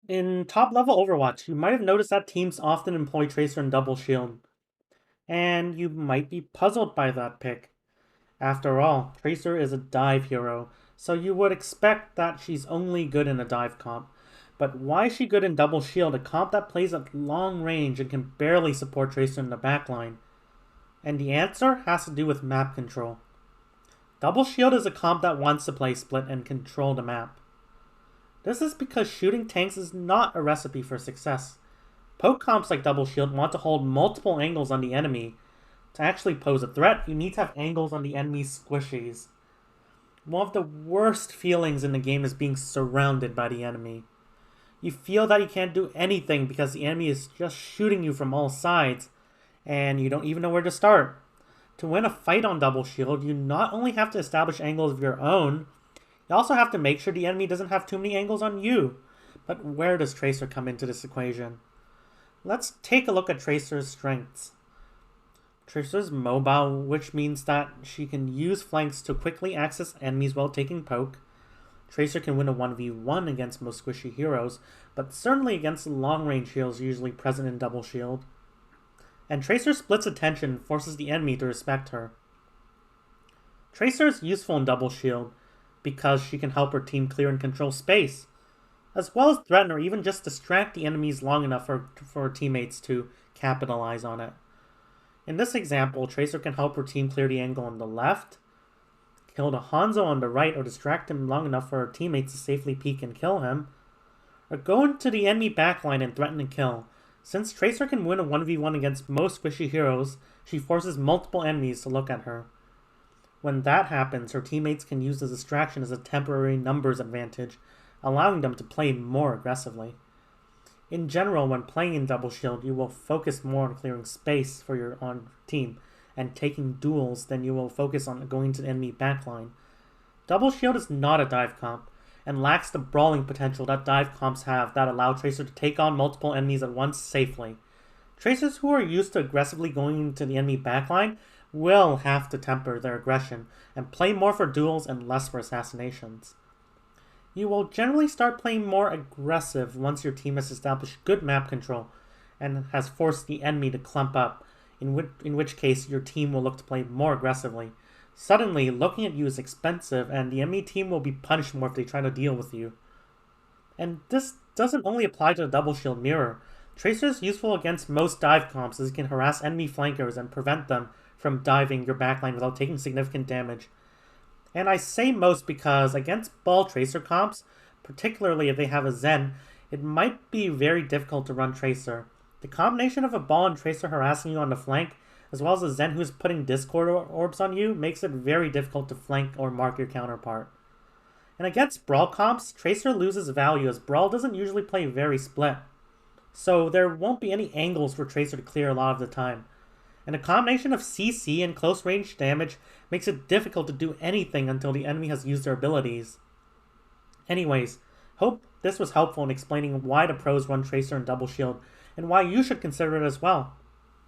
In top level Overwatch, you might have noticed that teams often employ Tracer and Double Shield, and you might be puzzled by that pick. After all, Tracer is a dive hero, so you would expect that she's only good in a dive comp. But why is she good in Double Shield, a comp that plays at long range and can barely support Tracer in the backline? And the answer has to do with map control. Double Shield is a comp that wants to play split and control the map. This is because shooting tanks is not a recipe for success. Poke comps like Double Shield want to hold multiple angles on the enemy. To actually pose a threat, you need to have angles on the enemy's squishies. One of the worst feelings in the game is being surrounded by the enemy. You feel that you can't do anything because the enemy is just shooting you from all sides, and you don't even know where to start. To win a fight on Double Shield, you not only have to establish angles of your own, you also have to make sure the enemy doesn't have too many angles on you. But where does Tracer come into this equation? Let's take a look at Tracer's strengths. Tracer's mobile, which means that she can use flanks to quickly access enemies while taking poke. Tracer can win a 1v1 against most squishy heroes, but certainly against the long-range heroes usually present in Double Shield. And Tracer splits attention and forces the enemy to respect her. Tracer is useful in Double Shield because she can help her team clear and control space, as well as threaten or even just distract the enemies long enough for her teammates to capitalize on it. In this example, Tracer can help her team clear the angle on the left, kill the Hanzo on the right, or distract him long enough for her teammates to safely peek and kill him, or go into the enemy backline and threaten to kill. Since Tracer can win a 1v1 against most squishy heroes, she forces multiple enemies to look at her. When that happens, her teammates can use the distraction as a temporary numbers advantage, allowing them to play more aggressively. In general, when playing in Double Shield, you will focus more on clearing space for your own team and taking duels than you will focus on going to the enemy backline. Double Shield is not a dive comp, and lacks the brawling potential that dive comps have that allow Tracer to take on multiple enemies at once safely. Tracers who are used to aggressively going into the enemy backline will have to temper their aggression and play more for duels and less for assassinations. You will generally start playing more aggressive once your team has established good map control and has forced the enemy to clump up, in which case your team will look to play more aggressively. Suddenly, looking at you is expensive, and the enemy team will be punished more if they try to deal with you. And this doesn't only apply to the Double Shield mirror. Tracer is useful against most dive comps as it can harass enemy flankers and prevent them from diving your backline without taking significant damage. And I say most because against ball Tracer comps, particularly if they have a Zen, it might be very difficult to run Tracer. The combination of a ball and Tracer harassing you on the flank, as well as a Zen who's putting Discord orbs on you, makes it very difficult to flank or mark your counterpart. And against Brawl comps, Tracer loses value as Brawl doesn't usually play very split. So there won't be any angles for Tracer to clear a lot of the time. And a combination of CC and close range damage makes it difficult to do anything until the enemy has used their abilities. Anyways, hope this was helpful in explaining why the pros run Tracer and Double Shield, and why you should consider it as well.